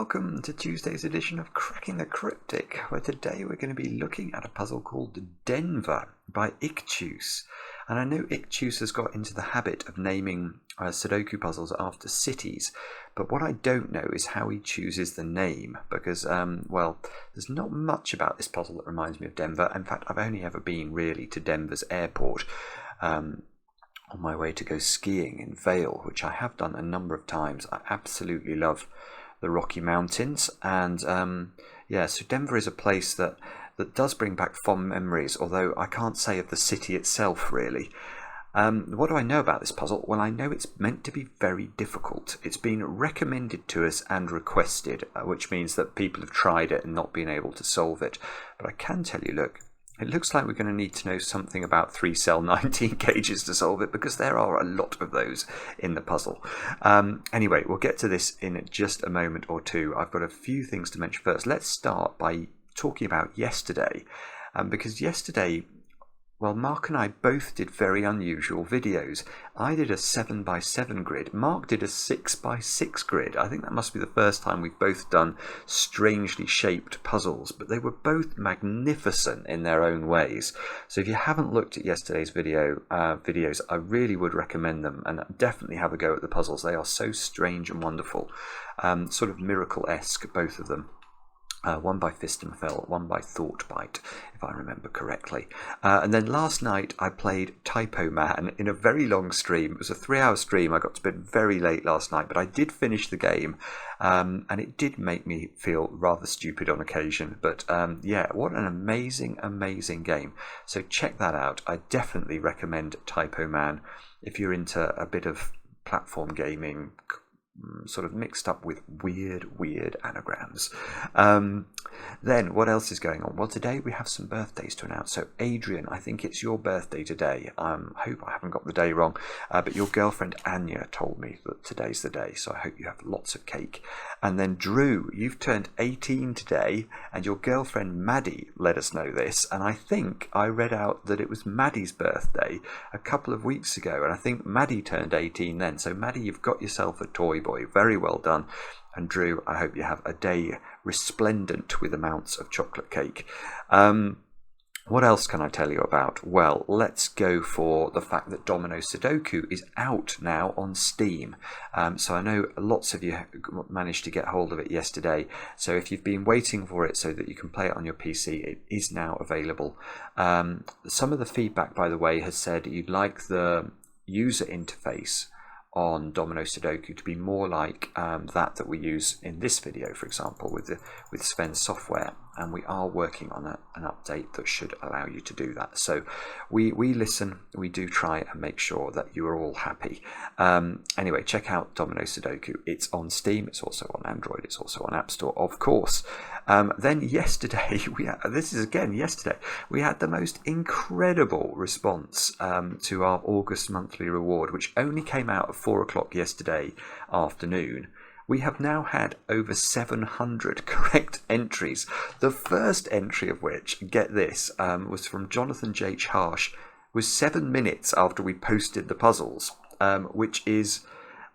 welcome to Tuesday's edition of Cracking the Cryptic, where today we're going to be looking at a puzzle called Denver by ICHTUES. And I know ICHTUES has got into the habit of naming Sudoku puzzles after cities, but what I don't know is how he chooses the name, because, well, there's not much about this puzzle that reminds me of Denver. In fact, I've only ever been really to Denver's airport on my way to go skiing in Vale, which I have done a number of times. I absolutely love the Rocky Mountains, and yeah, so Denver is a place that does bring back fond memories, although I can't say of the city itself really. What do I know about this puzzle? Well, I know it's meant to be very difficult. It's been recommended to us and requested, which means that people have tried it and not been able to solve it. But I can tell you, look, it looks like we're going to need to know something about 3-cell 19 gauges to solve it, because there are a lot of those in the puzzle. Anyway, we'll get to this in just a moment or two. I've got a few things to mention first. Let's start by talking about yesterday, because yesterday, well, Mark and I both did very unusual videos. I did a 7x7 grid. Mark did a 6x6 grid. I think that must be the first time we've both done strangely shaped puzzles, but they were both magnificent in their own ways. So if you haven't looked at yesterday's videos, I really would recommend them, and definitely have a go at the puzzles. They are so strange and wonderful, sort of miracle-esque, both of them. One by Fist and Fell, one by Thought Bite, if I remember correctly. And then last night I played Typo Man in a very long stream. It was a 3-hour stream. I got to bed very late last night, but I did finish the game, and it did make me feel rather stupid on occasion. But yeah, what an amazing, amazing game. So check that out. I definitely recommend Typo Man if you're into a bit of platform gaming, sort of mixed up with weird anagrams. Then what else is going on? Well, today we have some birthdays to announce. So Adrian, I think it's your birthday today. I hope I haven't got the day wrong, but your girlfriend Anya told me that today's the day, so I hope you have lots of cake. And then Drew, you've turned 18 today, and your girlfriend Maddie let us know this, and I think I read out that it was Maddie's birthday a couple of weeks ago, and I think Maddie turned 18 then. So Maddie, you've got yourself a toy boy. Very well done. And Drew, I hope you have a day resplendent with amounts of chocolate cake. What else can I tell you about? Well, let's go for the fact that Domino Sudoku is out now on Steam. So I know lots of you managed to get hold of it yesterday. So if you've been waiting for it so that you can play it on your PC, it is now available. Some of the feedback, by the way, has said you'd like the user interface on Domino Sudoku to be more like that we use in this video, for example, with Sven's software, and we are working on an update that should allow you to do that. So we listen, we do try and make sure that you are all happy. Anyway, check out Domino Sudoku. It's on Steam, it's also on Android, it's also on App Store, of course. Then yesterday, we had the most incredible response to our August monthly reward, which only came out at 4 o'clock yesterday afternoon. We have now had over 700 correct entries. The first entry of which, get this, was from Jonathan J. Harsh, was 7 minutes after we posted the puzzles, which is,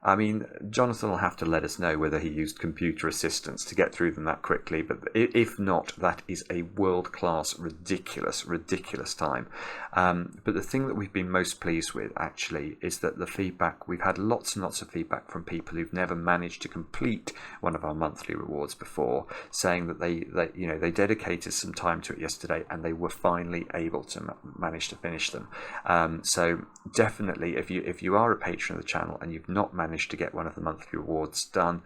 I mean, Jonathan will have to let us know whether he used computer assistance to get through them that quickly, but if not, that is a world-class, ridiculous time. But the thing that we've been most pleased with, actually, is that the feedback, we've had lots and lots of feedback from people who've never managed to complete one of our monthly rewards before, saying that they dedicated some time to it yesterday and they were finally able to manage to finish them. So definitely, if you are a patron of the channel and you've not managed to get one of the monthly rewards done,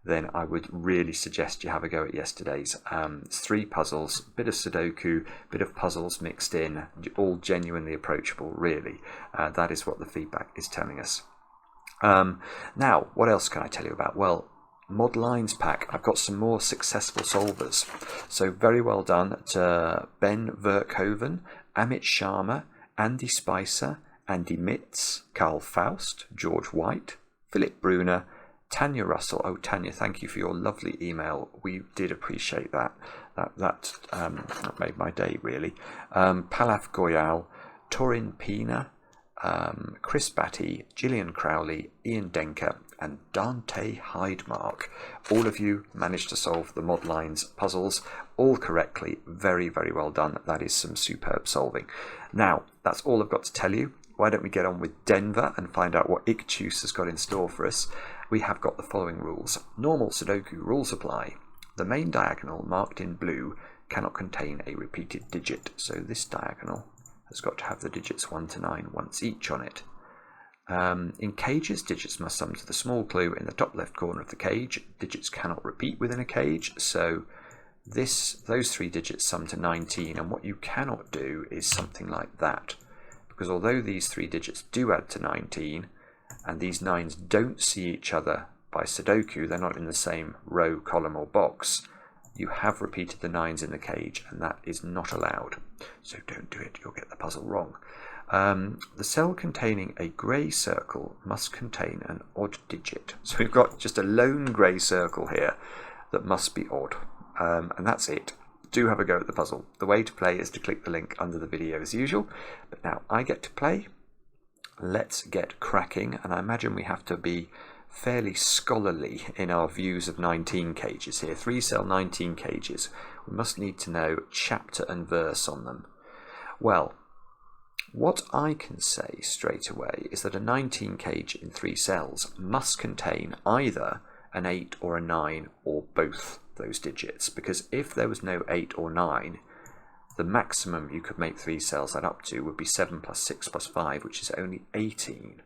then I would really suggest you have a go at yesterday's. It's 3 puzzles, bit of Sudoku, bit of puzzles mixed in, all genuinely approachable, really. That is what the feedback is telling us. Now, what else can I tell you about? Well, Mod Lines pack, I've got some more successful solvers. So very well done to Ben Verkhoven, Amit Sharma, Andy Spicer, Andy Mitz, Carl Faust, George White, Philip Bruner, Tanya Russell. Oh, Tanya, thank you for your lovely email. We did appreciate that. That made my day, really. Palaf Goyal, Torin Pina, Chris Batty, Gillian Crowley, Ian Denker, and Dante Hydemark. All of you managed to solve the mod lines puzzles all correctly. Very, very well done. That is some superb solving. Now, that's all I've got to tell you. Why don't we get on with Denver and find out what ICHTUES has got in store for us? We have got the following rules. Normal Sudoku rules apply. The main diagonal marked in blue cannot contain a repeated digit, so this diagonal has got to have the digits 1 to 9 once each on it. In cages, digits must sum to the small clue in the top left corner of the cage. Digits cannot repeat within a cage, so those 3 digits sum to 19, and what you cannot do is something like that, because although these 3 digits do add to 19, and these 9s don't see each other by Sudoku, they're not in the same row, column or box, you have repeated the 9s in the cage, and that is not allowed. So don't do it, you'll get the puzzle wrong. The cell containing a grey circle must contain an odd digit. So we've got just a lone grey circle here that must be odd. And that's it. Do have a go at the puzzle. The way to play is to click the link under the video as usual. But now I get to play. Let's get cracking. And I imagine we have to be fairly scholarly in our views of 19 cages here. 3-cell 19 cages. We must need to know chapter and verse on them. Well, what I can say straight away is that a 19 cage in 3 cells must contain either an 8 or a 9 or both those digits, because if there was no 8 or 9, the maximum you could make 3 cells add up to would be 7 plus 6 plus 5, which is only 18.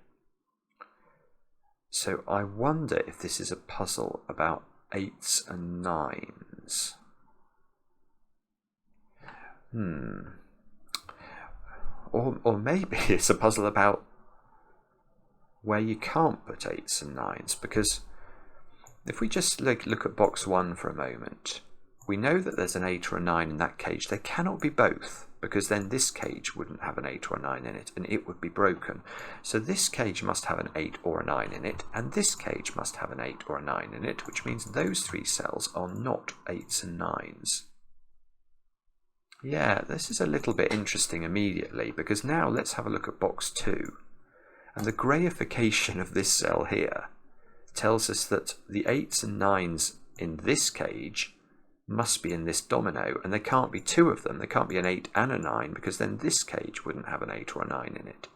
So I wonder if this is a puzzle about 8s and 9s. Or maybe it's a puzzle about where you can't put 8s and 9s, because if we just look at box 1 for a moment, we know that there's an 8 or a 9 in that cage. There cannot be both, because then this cage wouldn't have an 8 or a 9 in it, and it would be broken. So this cage must have an 8 or a 9 in it, and this cage must have an 8 or a 9 in it, which means those 3 cells are not 8s and 9s. Yeah, this is a little bit interesting immediately, because now let's have a look at box 2. And the greyification of this cell here tells us that the 8s and 9s in this cage must be in this domino, and there can't be 2 of them. There can't be an 8 and a 9, because then this cage wouldn't have an 8 or a 9 in it.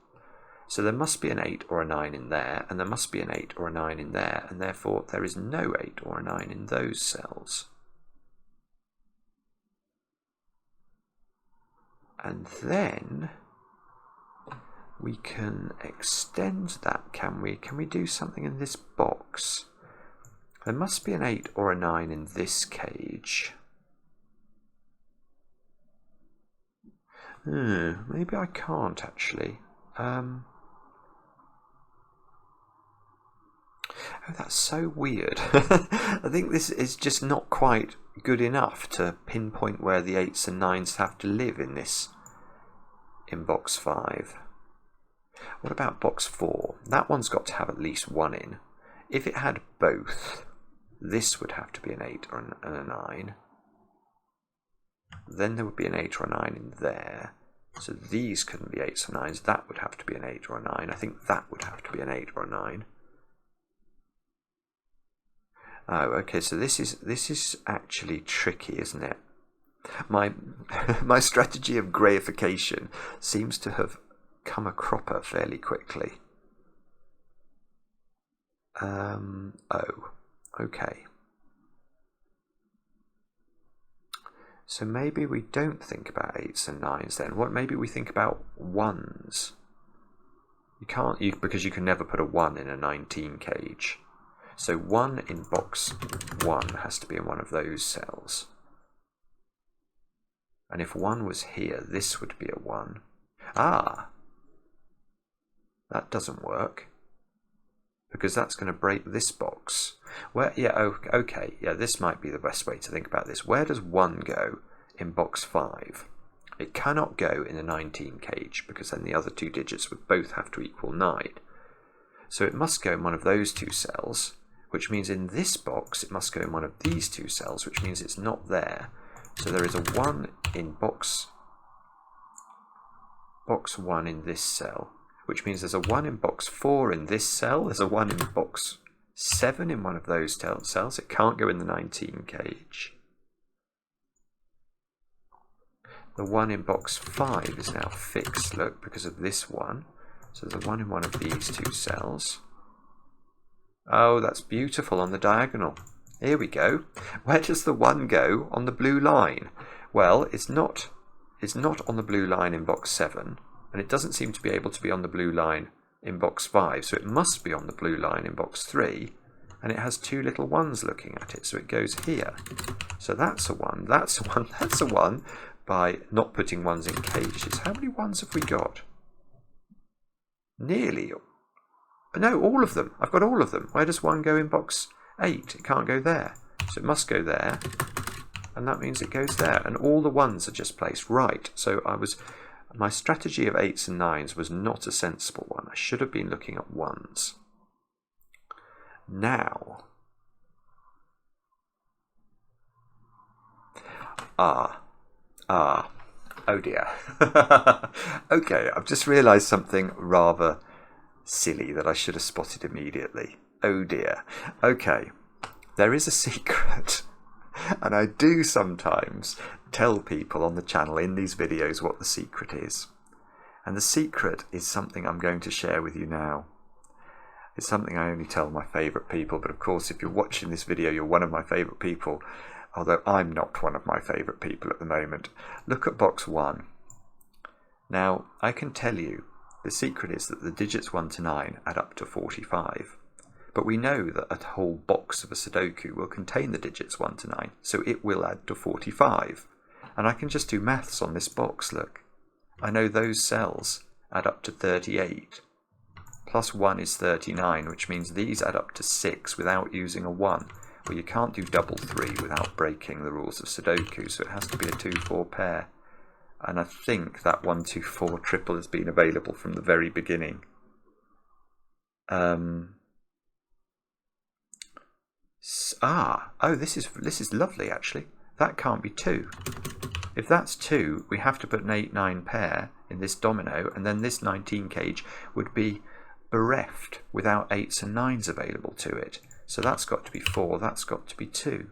So there must be an 8 or a 9 in there, and there must be an 8 or a 9 in there, and therefore there is no 8 or a 9 in those cells. And then we can extend that, can we? Can we do something in this box? There must be an 8 or a 9 in this cage. Maybe I can't actually. Oh, that's so weird. I think this is just not quite good enough to pinpoint where the 8s and 9s have to live in this, in box 5. What about box 4? That one's got to have at least 1 in. If it had both, this would have to be an 8 or a 9. Then there would be an 8 or a 9 in there. So these couldn't be 8s or 9s. That would have to be an 8 or a 9. I think that would have to be an 8 or a 9. Oh, okay, so this is actually tricky, isn't it? My strategy of greyification seems to have come a cropper fairly quickly. Oh, okay. So maybe we don't think about 8s and 9s then. Maybe we think about 1s. You can't, because you can never put a 1 in a 19 cage. So 1 in box 1 has to be in one of those cells. And if 1 was here, this would be a 1. Ah! That doesn't work, because that's going to break this box. Okay, this might be the best way to think about this. Where does 1 go in box 5? It cannot go in a 19 cage, because then the other 2 digits would both have to equal 9. So it must go in one of those 2 cells, which means in this box it must go in one of these 2 cells, which means it's not there. So there is a 1 in box 1 in this cell, which means there's a 1 in box 4 in this cell, there's a 1 in box 7 in one of those cells. It can't go in the 19 cage. The 1 in box 5 is now fixed, look, because of this one. So there's a 1 in one of these 2 cells. Oh, that's beautiful on the diagonal. Here we go. Where does the 1 go on the blue line? Well, it's not on the blue line in box 7, and it doesn't seem to be able to be on the blue line in box 5, so it must be on the blue line in box 3, and it has 2 little 1s looking at it, so it goes here. So that's a 1, that's a 1, that's a 1 by not putting 1s in cages. How many 1s have we got? Nearly. No, all of them. I've got all of them. Where does 1 go in box 8? It can't go there. So it must go there. And that means it goes there. And all the 1s are just placed right. So my strategy of 8s and 9s was not a sensible one. I should have been looking at 1s. Now. Oh dear. Okay, I've just realised something rather silly that I should have spotted immediately. Oh dear. Okay, there is a secret, and I do sometimes tell people on the channel in these videos what the secret is. And the secret is something I'm going to share with you now. It's something I only tell my favourite people, but of course if you're watching this video you're one of my favourite people, although I'm not one of my favourite people at the moment. Look at box 1. Now, I can tell you the secret is that the digits 1 to 9 add up to 45. But we know that a whole box of a Sudoku will contain the digits 1 to 9, so it will add to 45. And I can just do maths on this box, look. I know those cells add up to 38. Plus 1 is 39, which means these add up to 6 without using a 1. Well, you can't do double 3 without breaking the rules of Sudoku, so it has to be a 2-4 pair. And I think that 1, 2, 4 triple has been available from the very beginning. Oh, this is lovely actually. That can't be 2. If that's 2, we have to put an 8-9 pair in this domino, and then this 19 cage would be bereft without 8s and 9s available to it. So that's got to be 4, that's got to be 2.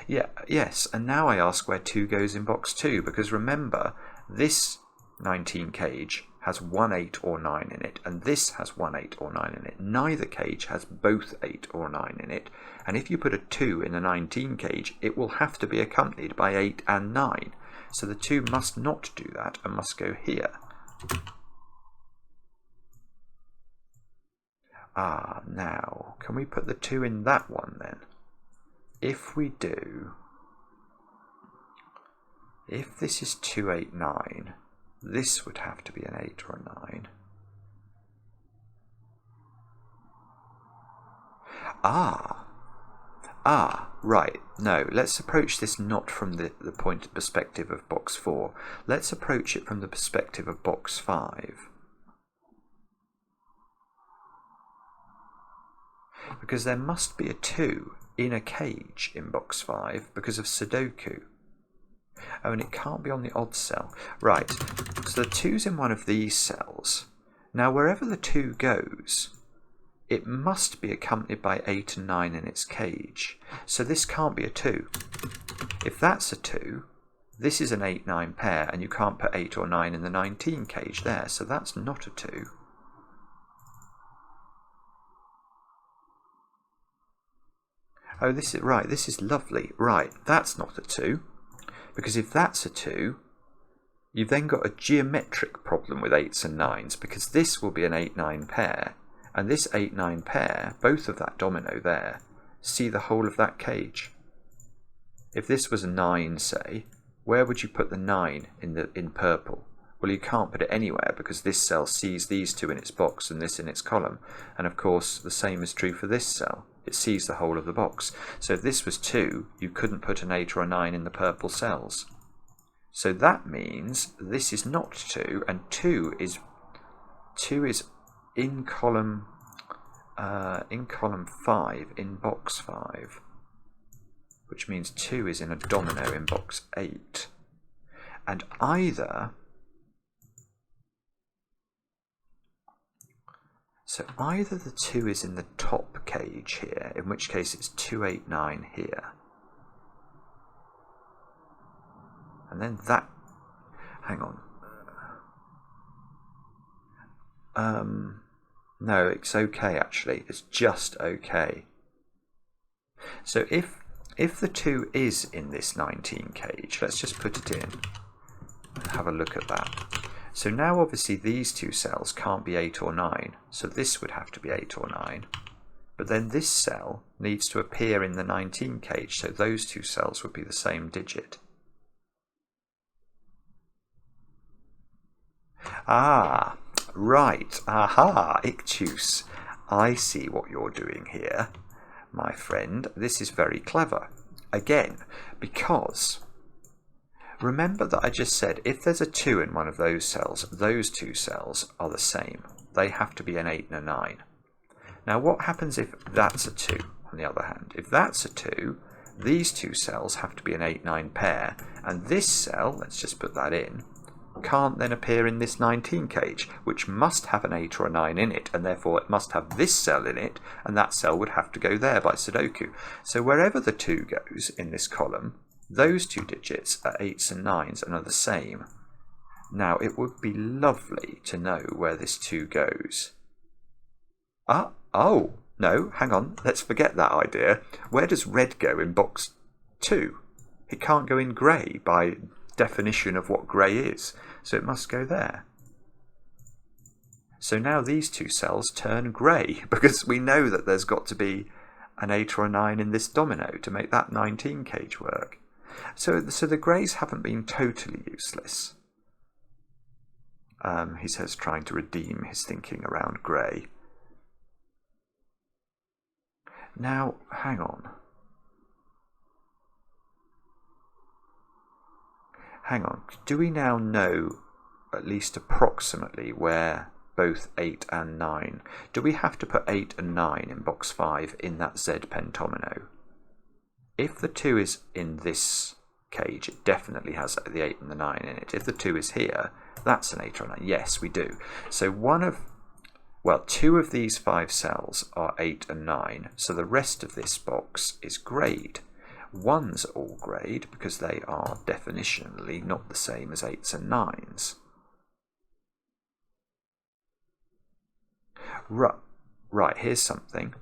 Yeah, yes, and now I ask where 2 goes in box 2, because remember, this 19 cage has 1 8 or 9 in it, and this has 1 8 or 9 in it. Neither cage has both 8 or 9 in it, and if you put a 2 in a 19 cage, it will have to be accompanied by 8 and 9. So the 2 must not do that and must go here. Now, can we put the 2 in that one then? If we do, if this is 2, 8, 9, this would have to be an 8 or a 9. Right. No, let's approach this not from the perspective of box 4. Let's approach it from the perspective of box 5. Because there must be a 2 in a cage in box 5 because of Sudoku. Oh, and it can't be on the odd cell. Right, so the 2's in one of these cells. Now, wherever the 2 goes, it must be accompanied by 8 and 9 in its cage. So this can't be a 2. If that's a 2, this is an 8-9 pair, and you can't put 8 or 9 in the 19 cage there, so that's not a 2. Oh, this is right. This is lovely. Right, that's not a 2. Because if that's a 2, you've then got a geometric problem with 8s and 9s, because this will be an 8-9 pair, and this 8-9 pair, both of that domino there, see the whole of that cage. If this was a 9, say, where would you put the 9 in purple? Well, you can't put it anywhere because this cell sees these 2 in its box and this in its column. And of course, the same is true for this cell. It sees the whole of the box. So if this was 2, you couldn't put an 8 or a 9 in the purple cells. So that means this is not 2, and 2 is in column 5, in box 5, which means 2 is in a domino in box 8. And either, So either the 2 is in the top cage here, in which case it's 289 here. And then that, hang on. No, it's okay actually. It's just okay. So if the 2 is in this 19 cage, let's just put it in and have a look at that. So now obviously these 2 cells can't be 8 or 9, so this would have to be 8 or 9. But then this cell needs to appear in the 19 cage, so those 2 cells would be the same digit. Ah, right. Aha, ICHTUES. I see what you're doing here, my friend. This is very clever. Again, because remember that I just said if there's a 2 in one of those cells, those 2 cells are the same. They have to be an 8 and a 9. Now what happens if that's a 2, on the other hand? If that's a 2, these 2 cells have to be an 8-9 pair, and this cell, let's just put that in, can't then appear in this 19 cage, which must have an 8 or a 9 in it, and therefore it must have this cell in it, and that cell would have to go there by Sudoku. So wherever the 2 goes in this column, those 2 digits are 8s and 9s and are the same. Now it would be lovely to know where this 2 goes. Oh, no, hang on, let's forget that idea. Where does red go in box 2? It can't go in grey by definition of what grey is, so it must go there. So now these 2 cells turn grey, because we know that there's got to be an 8 or a 9 in this domino to make that 19 cage work. So the greys haven't been totally useless. He says, trying to redeem his thinking around grey. Now, hang on. Hang on. Do we now know, at least approximately, where both 8 and 9... Do we have to put 8 and 9 in box 5 in that Z pentomino? If the 2 is in this cage, it definitely has the 8 and the 9 in it. If the 2 is here, that's an 8 or a 9. Yes, we do. So 2 of these 5 cells are 8 and 9, so the rest of this box is greyed. 1's all greyed because they are definitionally not the same as 8s and 9s. Right, here's something.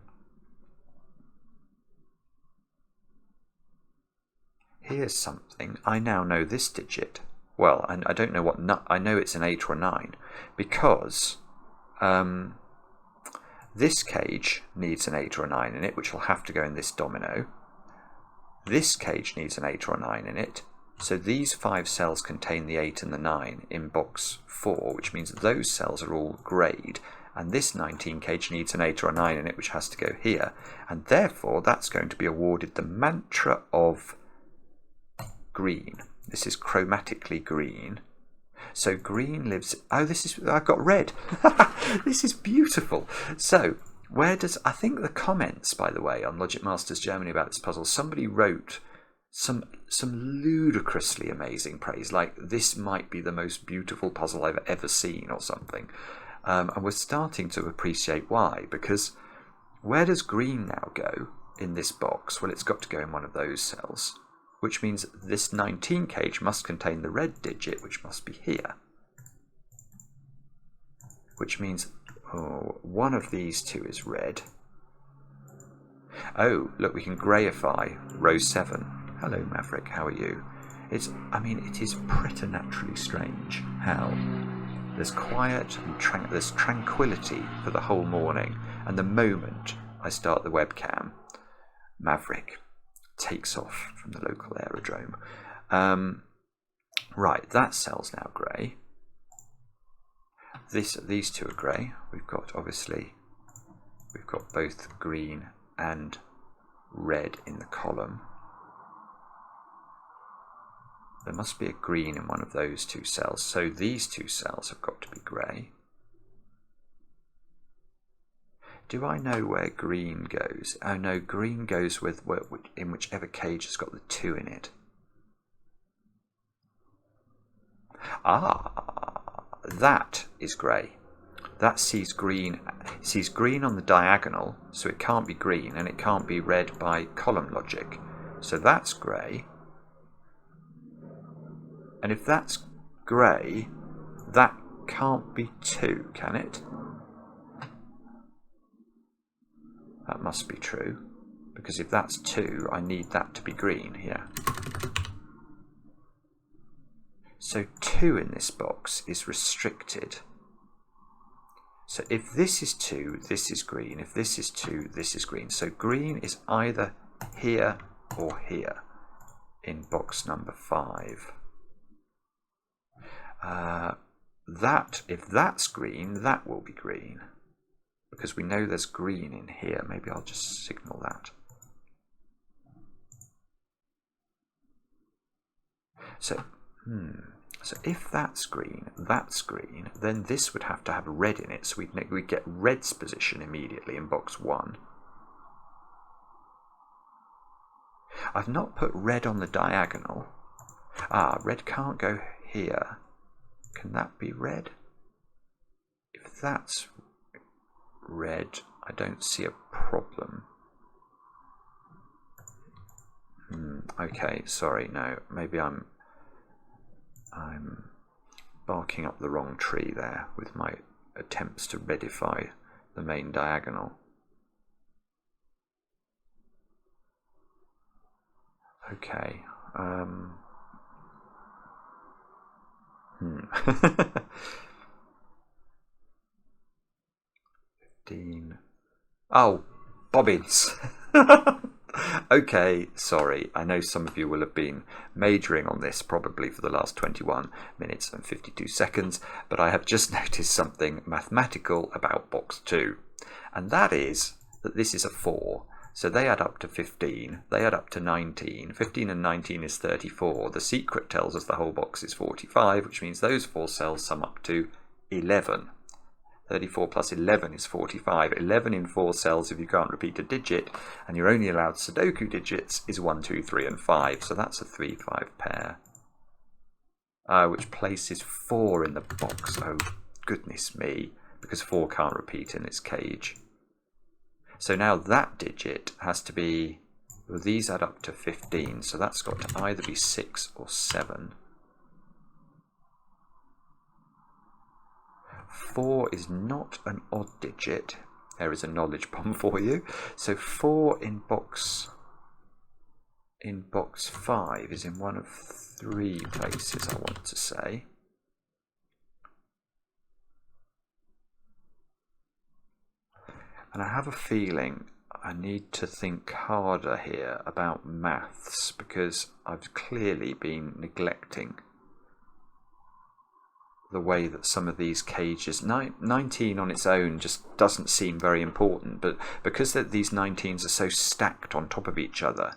Here's something. I now know this digit. Well, I don't know what... I know it's an 8 or a 9 because... this cage needs an 8 or a 9 in it, which will have to go in this domino. This cage needs an 8 or a 9 in it, so these 5 cells contain the 8 and the 9 in box 4, which means that those cells are all greyed, and this 19 cage needs an 8 or a 9 in it, which has to go here, and therefore that's going to be awarded the mantra of green. This is chromatically green. So green lives... Oh, I've got red. This is beautiful. So where does... I think the comments, by the way, on Logic Masters Germany about this puzzle, somebody wrote some ludicrously amazing praise, like this might be the most beautiful puzzle I've ever seen or something. And we're starting to appreciate why, because where does green now go in this box? Well, it's got to go in one of those cells, which means this 19 cage must contain the red digit, which must be here. Which means one of these 2 is red. Oh, look, we can greyify row 7. Hello, Maverick, how are you? It is preternaturally strange how there's quiet and there's tranquility for the whole morning, and the moment I start the webcam, Maverick takes off from the local aerodrome. Right, that cell's now grey. These 2 are grey. We've got both green and red in the column. There must be a green in one of those 2 cells, so these 2 cells have got to be grey. Do I know where green goes? Oh no, green goes in whichever cage has got the 2 in it. Ah, that is grey. that sees green on the diagonal, so it can't be green, and it can't be read by column logic. So that's grey. And if that's grey, that can't be 2, can it? That must be true, because if that's 2, I need that to be green here. So 2 in this box is restricted. So if this is 2, this is green. If this is 2, this is green. So green is either here or here in box number 5. If that's green, that will be green, because we know there's green in here. Maybe I'll just signal that. So if that's green, then this would have to have red in it, so we'd get red's position immediately in box 1. I've not put red on the diagonal. Red can't go here. Can that be red? If that's red, I don't see a problem. Okay, sorry, no, maybe I'm barking up the wrong tree there with my attempts to redify the main diagonal. Okay. 15. Oh, bobbins. Okay, sorry. I know some of you will have been majoring on this probably for the last 21 minutes and 52 seconds, but I have just noticed something mathematical about box 2, and that is that this is a 4. So they add up to 15, they add up to 19. 15 and 19 is 34. The secret tells us the whole box is 45, which means those 4 cells sum up to 11. 34 plus 11 is 45. 11 in 4 cells if you can't repeat a digit, and you're only allowed Sudoku digits, is 1, 2, 3 and 5. So that's a 3-5 pair, which places 4 in the box. Oh, goodness me, because 4 can't repeat in its cage. So now that digit has to be, well, these add up to 15, so that's got to either be 6 or 7. 4 is not an odd digit. There is a knowledge bomb for you. So 4 in box 5 is in one of 3 places, I want to say. And I have a feeling I need to think harder here about maths, because I've clearly been neglecting the way that some of these cages, 19 on its own just doesn't seem very important, but because these 19s are so stacked on top of each other,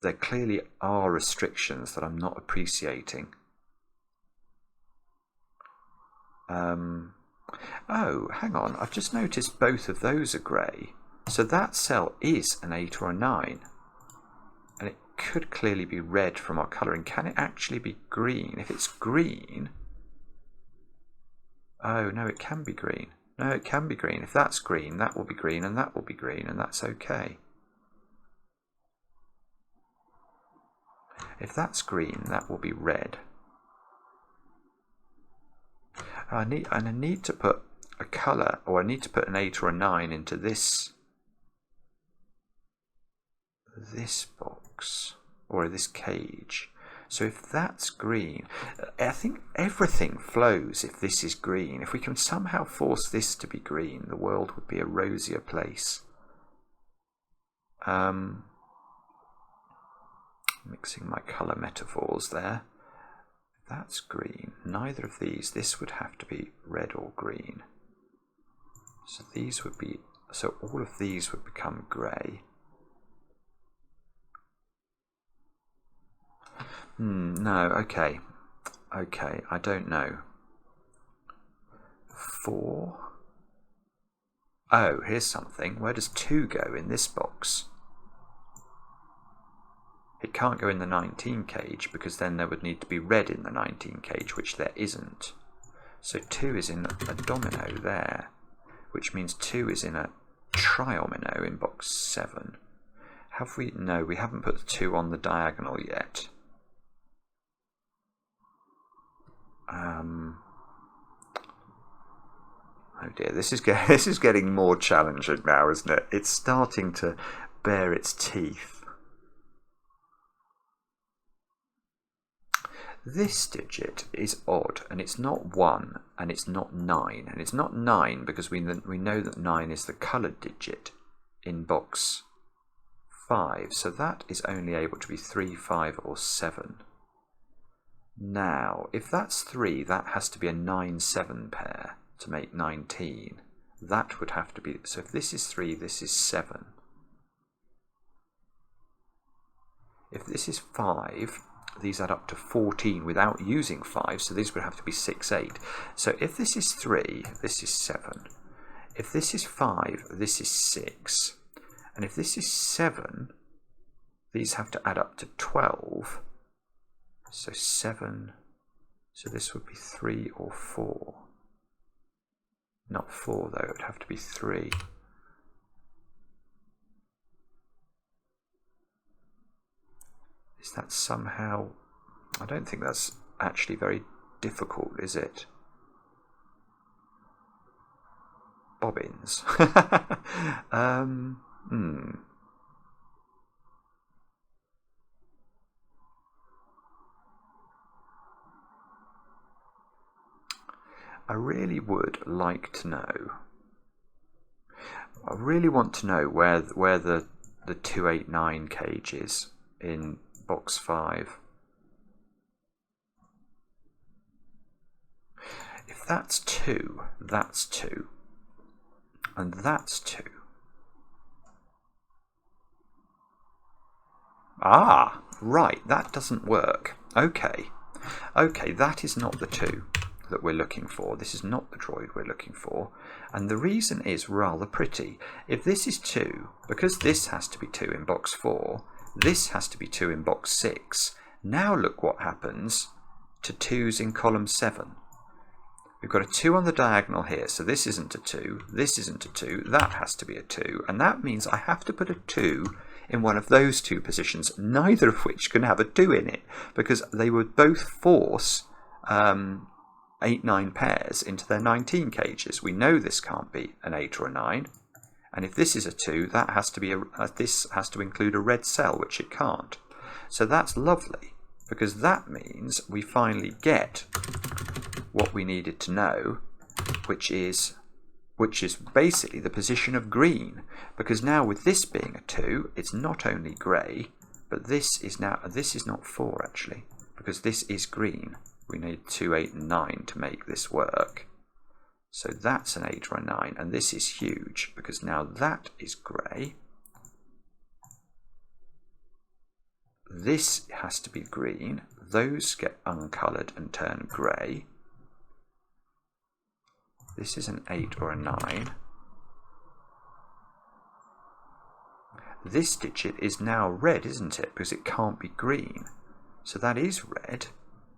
there clearly are restrictions that I'm not appreciating. Oh, hang on, I've just noticed both of those are grey. So that cell is an 8 or a 9. And it could clearly be red from our colouring. Can it actually be green? If it's green... Oh, no, it can be green. No, it can be green. If that's green, that will be green, and that will be green, and that's okay. If that's green, that will be red. I need to put a colour, or I need to put an 8 or a 9 into this box, or this cage. So if that's green, I think everything flows if this is green. If we can somehow force this to be green, the world would be a rosier place. Mixing my colour metaphors there. That's green. Neither of these. This would have to be red or green. So these would be. So all of these would become grey. No. Okay. Okay. I don't know. 4. Oh, here's something. Where does 2 go in this box? It can't go in the 19 cage, because then there would need to be red in the 19 cage, which there isn't. So 2 is in a domino there, which means 2 is in a triomino in box 7. Have we? No, we haven't put the 2 on the diagonal yet. Oh dear, this is getting more challenging now, isn't it? It's starting to bare its teeth. This digit is odd, and it's not 1, and it's not 9, and it's not 9 because we know that 9 is the coloured digit in box 5, so that is only able to be 3, 5, or 7. Now, if that's 3, that has to be a 9-7 pair to make 19. That would have to be, so if this is 3, this is 7. If this is 5, these add up to 14 without using 5, so these would have to be 6, 8. So if this is 3, this is 7. If this is 5, this is 6. And if this is 7, these have to add up to 12. So 7, so this would be 3 or 4. Not 4 though, it would have to be 3. Is that somehow... I don't think that's actually very difficult, is it? Bobbins. I really would like to know. I really want to know where the 289 cage is in box 5. If that's 2, that's 2. And that's 2. Ah, right, that doesn't work. Okay, that is not the 2 that we're looking for. This is not the droid we're looking for. And the reason is rather pretty. If this is 2, because this has to be 2 in box 4, this has to be 2 in box 6. Now look what happens to 2s in column 7. We've got a 2 on the diagonal here, so this isn't a 2, this isn't a 2, that has to be a 2, and that means I have to put a 2 in one of those two positions, neither of which can have a 2 in it, because they would both force 8, 9 pairs into their 19 cages. We know this can't be an 8 or a 9, and if this is a 2, that has to be this has to include a red cell, which it can't. So that's lovely, because that means we finally get what we needed to know, which is basically the position of green, because now with this being a 2, it's not only grey, but this is not 4 actually, because this is green. We need 2, 8 and 9 to make this work. So that's an 8 or a 9, and this is huge, because now that is grey. This has to be green. Those get uncoloured and turn grey. This is an 8 or a 9. This digit is now red, isn't it? Because it can't be green. So that is red,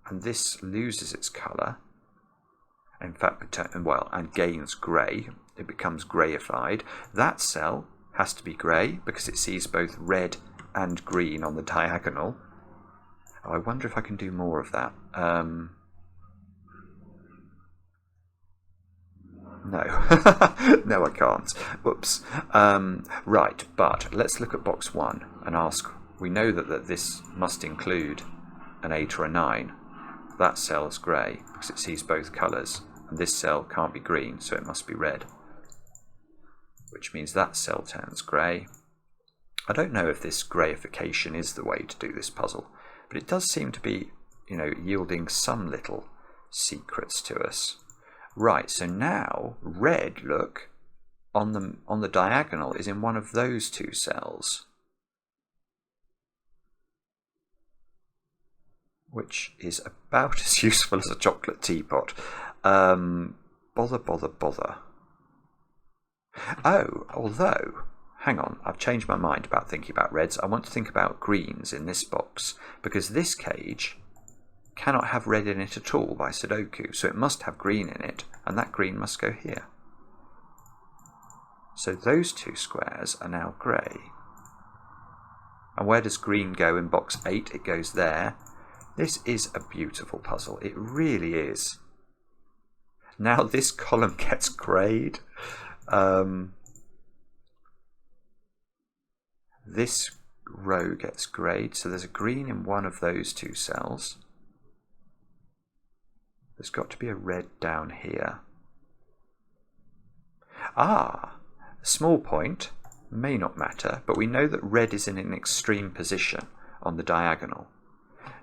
and this loses its colour. In fact, and gains grey. It becomes greyified. That cell has to be grey because it sees both red and green on the diagonal. Oh, I wonder if I can do more of that. No, no, I can't. Whoops. Right, but let's look at box 1 and ask. We know that this must include an 8 or a 9. That cell is grey because it sees both colours, and this cell can't be green, so it must be red, which means that cell turns grey. I don't know if this greyification is the way to do this puzzle, but it does seem to be, yielding some little secrets to us. Right, so now red, look, on the diagonal is in one of those two cells, which is about as useful as a chocolate teapot. Bother. Oh, although, hang on, I've changed my mind about thinking about reds. I want to think about greens in this box, because this cage cannot have red in it at all by Sudoku, so it must have green in it, and that green must go here. So those two squares are now grey. And where does green go in box 8? It goes there. This is a beautiful puzzle. It really is. Now this column gets greyed. This row gets greyed. So there's a green in one of those two cells. There's got to be a red down here. Ah, a small point. May not matter, but we know that red is in an extreme position on the diagonal.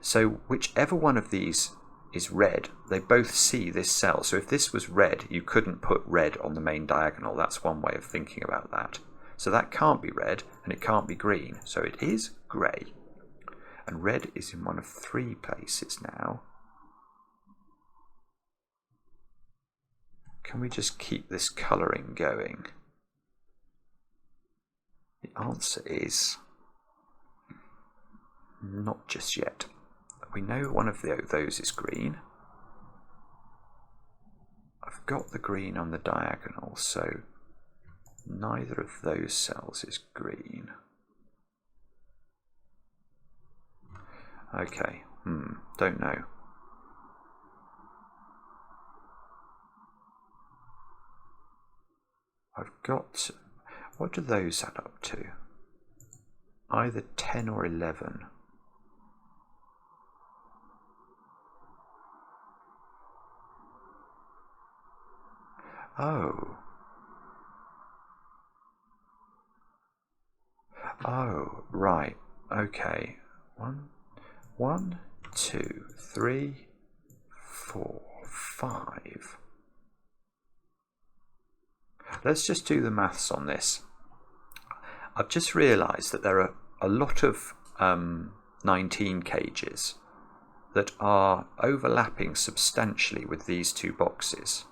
So whichever one of these is red, they both see this cell. So if this was red, you couldn't put red on the main diagonal. That's one way of thinking about that. So that can't be red, and it can't be green. So it is grey. And red is in one of 3 places now. Can we just keep this colouring going? The answer is not just yet. We know one of those is green. I've got the green on the diagonal, so neither of those cells is green. Okay, don't know. I've got... What do those add up to? Either 10 or 11. Oh. Oh, right. Okay. 1, 2, 3, 4, 5. Let's just do the maths on this. I've just realised that there are a lot of 19 cages that are overlapping substantially with these two boxes.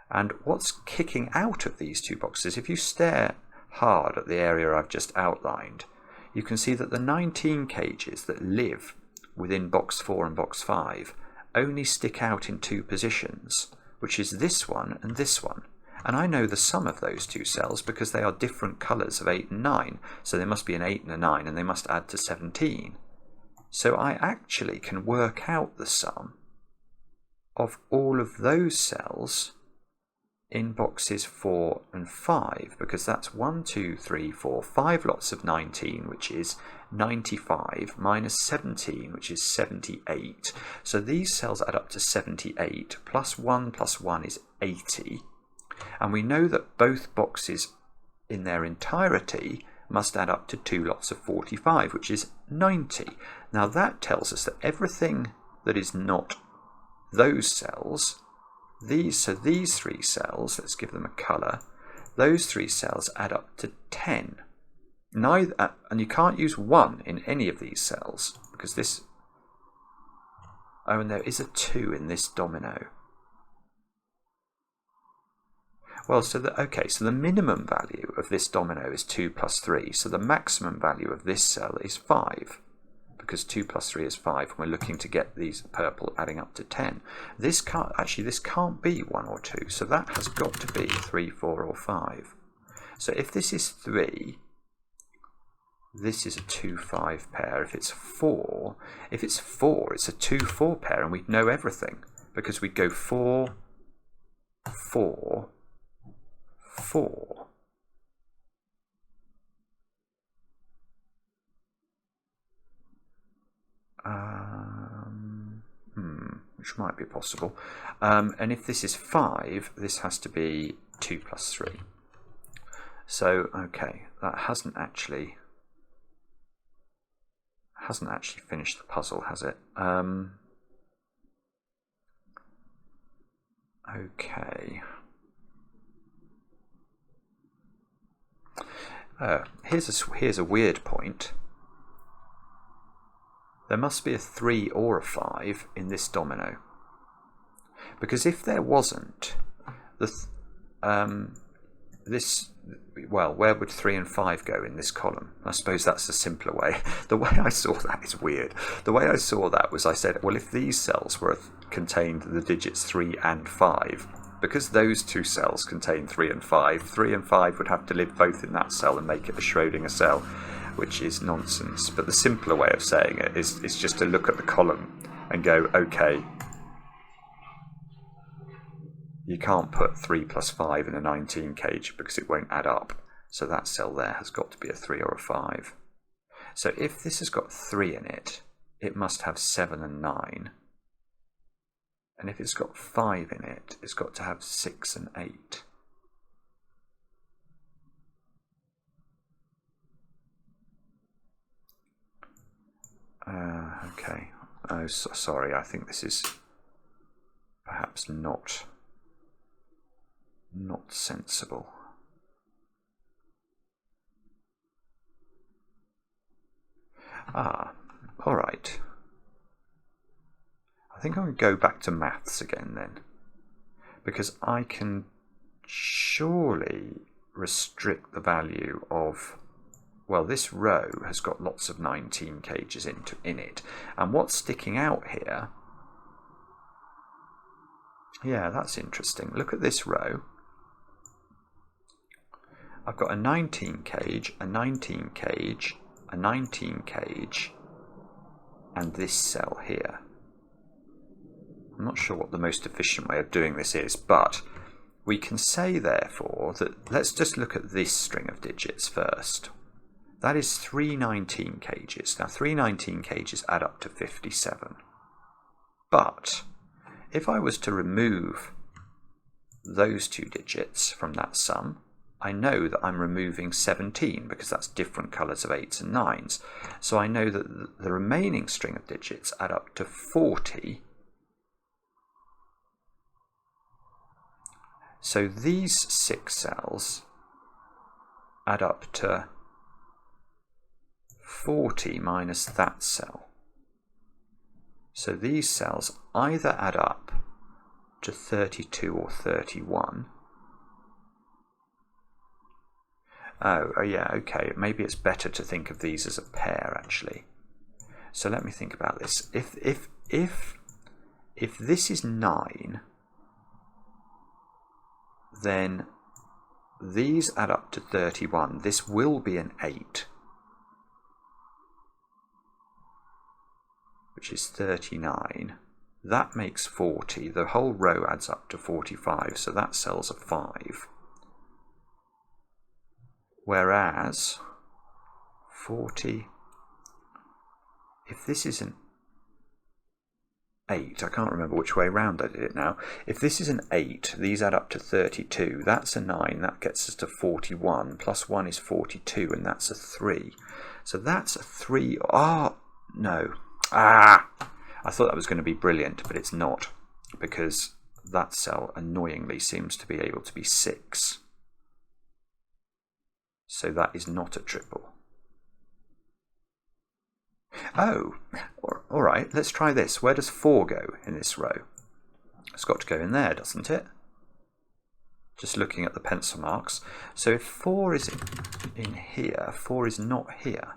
And what's kicking out of these two boxes, if you stare hard at the area I've just outlined, you can see that the 19 cages that live within box 4 and box 5 only stick out in 2 positions, which is this one and this one. And I know the sum of those two cells because they are different colours of 8 and 9. So there must be an 8 and a 9, and they must add to 17. So I actually can work out the sum of all of those cells in boxes 4 and 5, because that's 1, 2, 3, 4, 5 lots of 19, which is 95, minus 17, which is 78. So these cells add up to 78, plus 1 is 80. And we know that both boxes in their entirety must add up to 2 lots of 45, which is 90. Now that tells us that everything that is not those cells, these 3 cells, let's give them a colour, those 3 cells add up to 10. Neither, and you can't use 1 in any of these cells, because this... Oh, and there is a 2 in this domino. Well, so the minimum value of this domino is 2 plus 3, so the maximum value of this cell is 5, because 2 plus 3 is 5, and we're looking to get these purple adding up to 10. This can't be 1 or 2, so that has got to be 3, 4, or 5. So if this is 3, this is a 2, 5 pair. If it's 4, it's a 2, 4 pair, and we'd know everything, because we'd go 4, 4, 4. Which might be possible. And if this is 5, this has to be 2 plus 3. So, okay, that hasn't actually finished the puzzle, has it? Okay. Here's a weird point. There must be a 3 or a 5 in this domino, because if there wasn't, this, well, where would 3 and 5 go in this column? I suppose that's the simpler way. The way I saw that is weird. The way I saw that was I said, well, if these cells contained the digits 3 and 5, because those two cells contain 3 and 5, 3 and 5 would have to live both in that cell and make it a Schrödinger cell, which is nonsense. But the simpler way of saying it is just to look at the column and go, okay, you can't put 3 plus 5 in a 19 cage because it won't add up. So that cell there has got to be a 3 or a 5. So if this has got 3 in it, it must have 7 and 9. And if it's got 5 in it, it's got to have 6 and 8. Okay. Oh, sorry. I think this is perhaps not sensible. All right. I think I'm going to go back to maths again then, because I can surely restrict the value of, well, this row has got lots of 19 cages in it, and what's sticking out here, yeah, that's interesting. Look at this row. I've got a 19 cage, a 19 cage, a 19 cage, and this cell here. I'm not sure what the most efficient way of doing this is, but we can say therefore that, let's just look at this string of digits first. That is 3 19 cages. Now 3 19 cages add up to 57. But if I was to remove those two digits from that sum, I know that I'm removing 17 because that's different colours of 8s and 9s. So I know that the remaining string of digits add up to 40. So these 6 cells add up to 40 minus that cell. So these cells either add up to 32 or 31. Oh yeah, okay. Maybe it's better to think of these as a pair, actually. So let me think about this. If this is 9, then these add up to 31. This will be an 8, which is 39. That makes 40. The whole row adds up to 45, so that cell's a 5. Whereas 40, if this is an 8, I can't remember which way round I did it now. If this is an 8, these add up to 32. That's a 9, that gets us to 41. Plus 1 is 42, and that's a 3. So that's a 3. No. I thought that was going to be brilliant, but it's not, because that cell annoyingly seems to be able to be 6. So that is not a triple. Oh, all right, let's try this. Where does 4 go in this row? It's got to go in there, doesn't it? Just looking at the pencil marks. So if 4 is in here, 4 is not here.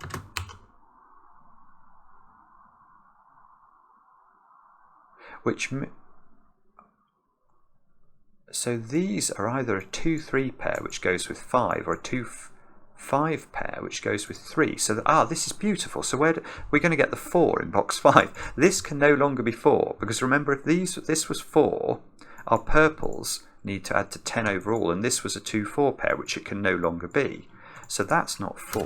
So these are either a 2-3 pair, which goes with 5, or a 2-5 pair, which goes with 3. So this is beautiful. So we're going to get the 4 in box 5. This can no longer be 4, because remember, if this was 4, our purples need to add to 10 overall, and this was a 2-4 pair, which it can no longer be. So that's not 4,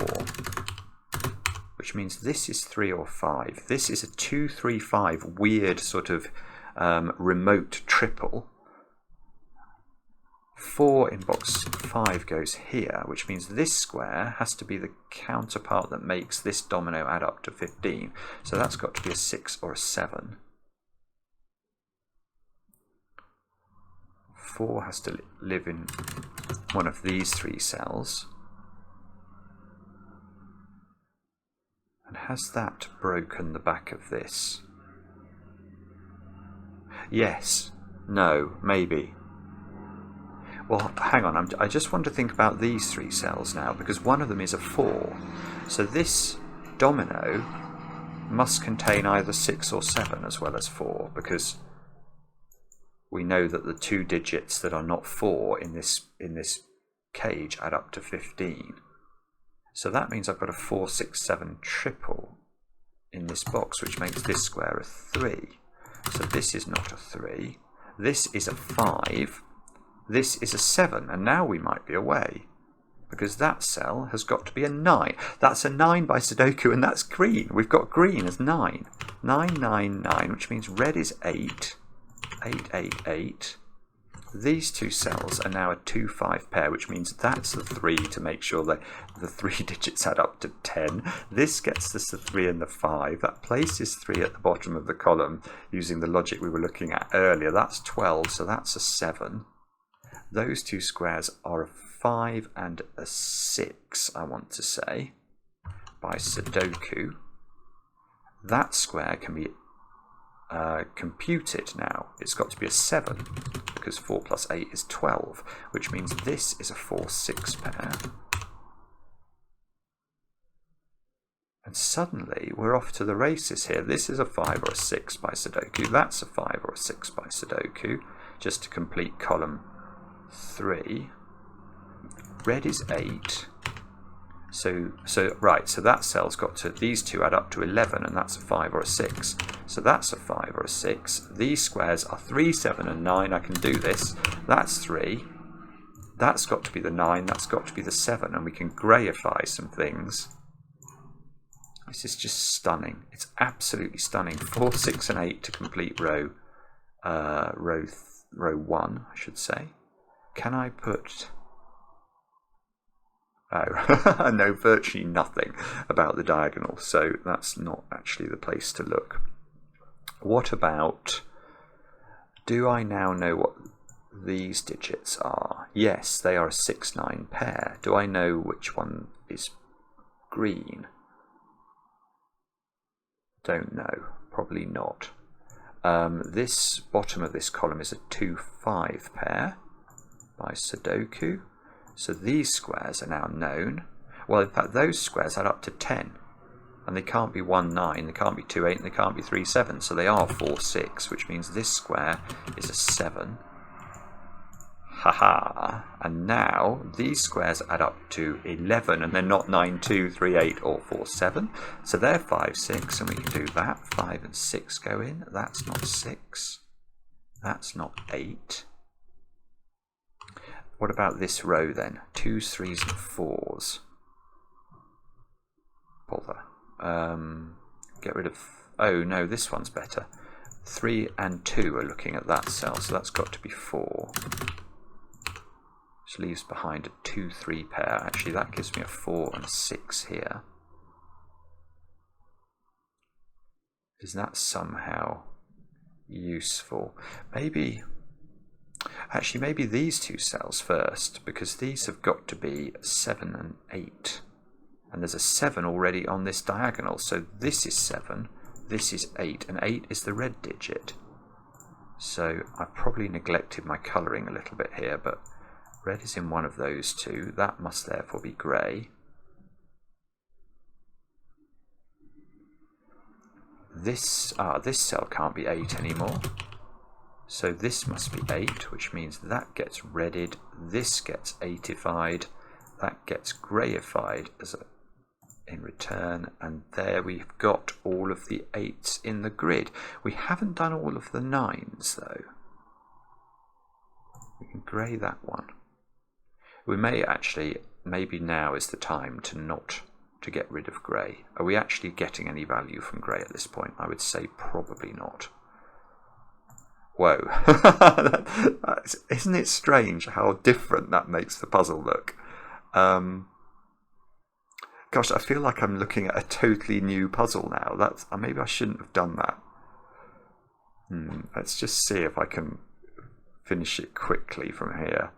which means this is 3 or 5. This is a 2-3-5 weird sort of remote triple. 4 in box 5 goes here, which means this square has to be the counterpart that makes this domino add up to 15. So that's got to be a 6 or a 7. 4 has to live in one of these 3 cells. And has that broken the back of this? Yes. No. Maybe. Well, hang on, I just want to think about these 3 cells now, because one of them is a 4. So this domino must contain either 6 or 7 as well as 4, because we know that the 2 digits that are not 4 in this cage add up to 15. So that means I've got a 4, 6, 7 triple in this box, which makes this square a 3. So this is not a 3. This is a 5. This is a 7, and now we might be away, because that cell has got to be a 9. That's a 9 by Sudoku, and that's green. We've got green as 9. 9, 9, 9, which means red is 8. 8, 8, 8. These 2 cells are now a 2, 5 pair, which means that's the 3 to make sure that the 3 digits add up to 10. This gets us the 3 and the 5. That places 3 at the bottom of the column using the logic we were looking at earlier. That's 12, so that's a 7. Those 2 squares are a 5 and a 6, I want to say, by Sudoku. That square can be computed now. It's got to be a 7, because 4 plus 8 is 12, which means this is a 4, 6 pair. And suddenly we're off to the races here. This is a 5 or a 6 by Sudoku. That's a 5 or a 6 by Sudoku, just to complete column 3. Red is 8. So that cell's got to, these 2 add up to 11, and that's a 5 or a 6. So that's a 5 or a 6. These squares are 3, 7, and 9. I can do this. That's 3. That's got to be the 9. That's got to be the 7, and we can greyify some things. This is just stunning. It's absolutely stunning. 4, 6, and 8 to complete row 1, I should say. Can I put... Oh, I know virtually nothing about the diagonal, so that's not actually the place to look. What about, do I now know what these digits are? Yes, they are a 6, 9 pair. Do I know which one is green? Don't know, probably not. This bottom of this column is a 2, 5 pair by Sudoku. So these squares are now known. Well, in fact, those squares add up to 10. And they can't be 1, 9, they can't be 2, 8, and they can't be 3, 7. So they are 4, 6, which means this square is a 7. Haha. And now these squares add up to 11, and they're not 9, 2, 3, 8, or 4, 7. So they're 5, 6, and we can do that. 5 and 6 go in. That's not 6. That's not 8. What about this row then? 2s, 3s, and 4s. Bother. Get rid of... Oh no, this one's better. 3 and 2 are looking at that cell, so that's got to be 4. Which leaves behind a 2, 3 pair. Actually, that gives me a 4 and a 6 here. Is that somehow useful? Maybe... Actually, maybe these 2 cells first, because these have got to be 7 and 8. And there's a 7 already on this diagonal, so this is 7, this is 8, and 8 is the red digit. So I probably neglected my colouring a little bit here, but red is in one of those 2. That must therefore be grey. This cell can't be 8 anymore. So this must be 8, which means that gets redded, this gets 8ified, that gets greyified in return, and there we've got all of the 8s in the grid. We haven't done all of the 9s though. We can grey that one. We may actually, maybe now is the time to get rid of grey. Are we actually getting any value from grey at this point? I would say probably not. Whoa, isn't it strange how different that makes the puzzle look? Gosh, I feel like I'm looking at a totally new puzzle now. Maybe I shouldn't have done that. Let's just see if I can finish it quickly from here.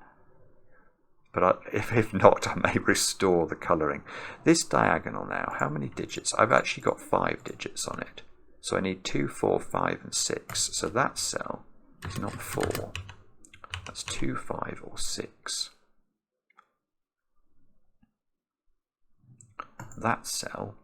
But if not, I may restore the colouring. This diagonal now, how many digits? I've actually got 5 digits on it. So I need 2, 4, 5, and 6. So that cell is not 4. That's 2, 5 or 6. That cell,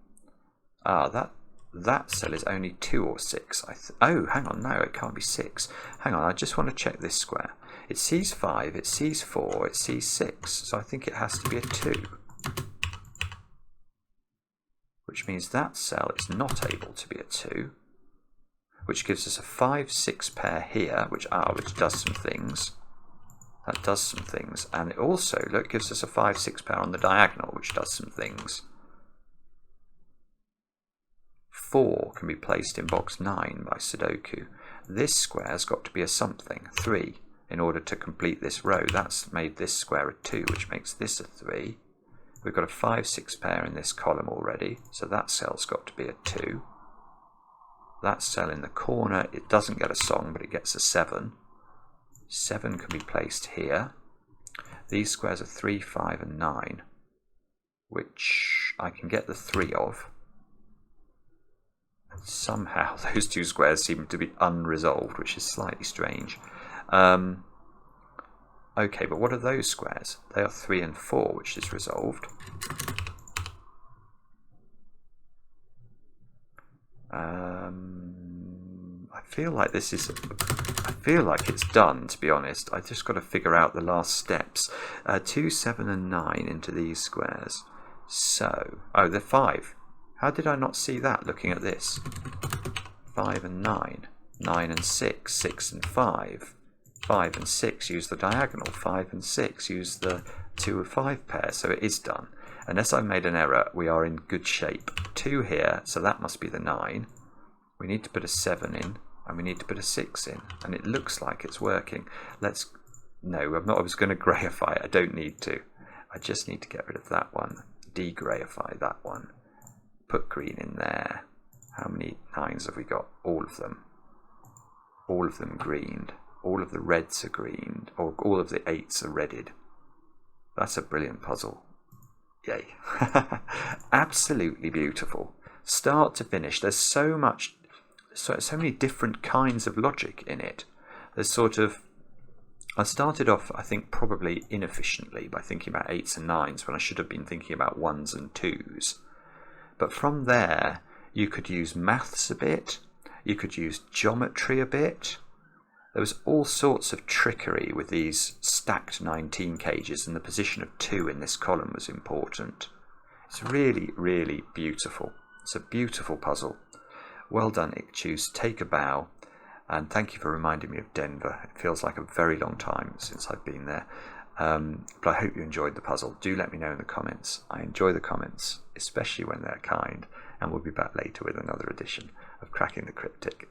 that cell is only 2 or 6. Oh, hang on, no, it can't be 6. Hang on, I just want to check this square. It sees 5, it sees 4, it sees 6, so I think it has to be a 2. Which means that cell is not able to be a 2, which gives us a 5, 6 pair here, which does some things. That does some things, and it also, look, gives us a 5, 6 pair on the diagonal, which does some things. 4 can be placed in box 9 by Sudoku. This square's got to be a something, 3, in order to complete this row. That's made this square a 2, which makes this a 3. We've got a 5, 6 pair in this column already, so that cell's got to be a 2. That cell in the corner, it doesn't get a song, but it gets a 7. 7 can be placed here. These squares are 3, 5 and 9, which I can get the 3 of. Somehow those two squares seem to be unresolved, which is slightly strange. Okay, but what are those squares? They are 3 and 4, which is resolved. I feel like this is... I feel like it's done, to be honest. I just got to figure out the last steps. 2, 7 and 9 into these squares. So... oh, they're 5. How did I not see that looking at this? 5 and 9. 9 and 6. 6 and 5. 5 and 6 use the diagonal. 5 and 6 use the 2 of 5 pair. So it is done. Unless I made an error, we are in good shape. 2 here, so that must be the 9. We need to put a 7 in, and we need to put a 6 in. And it looks like it's working. No, I was going to greyify it. I don't need to. I just need to get rid of that one. De-greyify that one. Put green in there. How many 9s have we got? All of them. All of them greened. All of the reds are greened. Or all of the 8s are redded. That's a brilliant puzzle. Yay. Absolutely beautiful. Start to finish. There's so many different kinds of logic in it. There's sort of... I started off, I think, probably inefficiently by thinking about 8s and 9s when I should have been thinking about 1s and 2s. But from there, you could use maths a bit, you could use geometry a bit. There was all sorts of trickery with these stacked 19 cages, and the position of 2 in this column was important. It's really, really beautiful. It's a beautiful puzzle. Well done, ICHTUES. Take a bow, and thank you for reminding me of Denver. It feels like a very long time since I've been there. But I hope you enjoyed the puzzle. Do let me know in the comments. I enjoy the comments, especially when they're kind, and we'll be back later with another edition of Cracking the Cryptic.